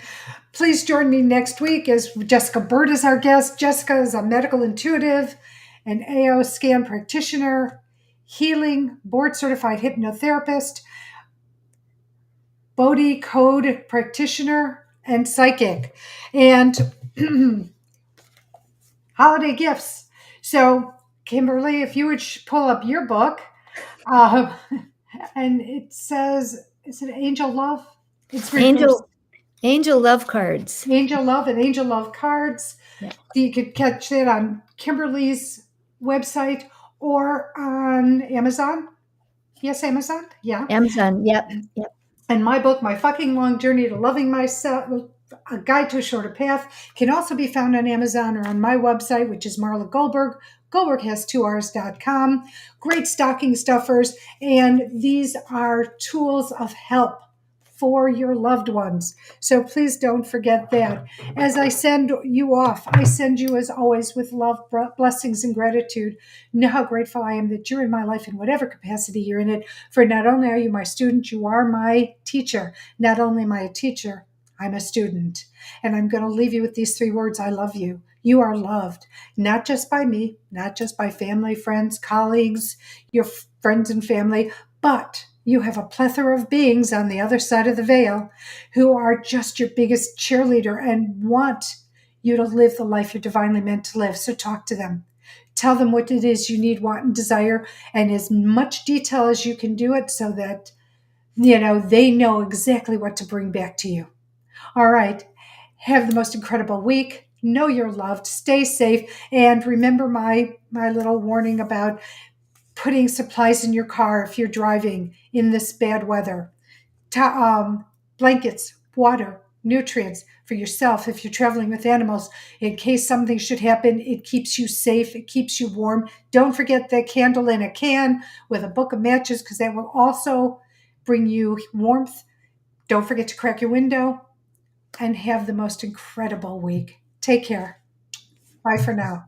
S1: Please join me next week as Jessica Bird is our guest. Jessica is a medical intuitive, an AO scan practitioner, healing board certified hypnotherapist, Bodhi code practitioner, and psychic. And holiday gifts. So, Kimberly, if you would pull up your book, and it says, is it Angel Love? It's
S2: Angel Love Cards.
S1: Angel Love and Angel Love Cards.
S2: Yeah.
S1: You could catch that on Kimberly's website or on Amazon. Yes, Amazon. Yeah.
S2: Amazon. Yep.
S1: And my book, My Fucking Long Journey to Loving Myself, A Guide to a Shorter Path, can also be found on Amazon or on my website, which is Marla Goldberg. Goldberg has 2Rs.com. Great stocking stuffers. And these are tools of help for your loved ones. So please don't forget that. As I send you off, I send you as always with love, blessings, and gratitude. Know how grateful I am that you're in my life in whatever capacity you're in it. For not only are you my student, you are my teacher. Not only am I a teacher, I'm a student. And I'm going to leave you with these 3 words. I love you. You are loved, not just by me, not just by family, friends, colleagues, your friends and family, but you have a plethora of beings on the other side of the veil who are just your biggest cheerleader and want you to live the life you're divinely meant to live. So talk to them. Tell them what it is you need, want, and desire, and as much detail as you can do it so that, they know exactly what to bring back to you. All right. Have the most incredible week. Know you're loved. Stay safe. And remember my little warning about putting supplies in your car if you're driving in this bad weather. Blankets, water, nutrients for yourself if you're traveling with animals. In case something should happen, it keeps you safe. It keeps you warm. Don't forget the candle in a can with a book of matches because that will also bring you warmth. Don't forget to crack your window and have the most incredible week. Take care. Bye for now.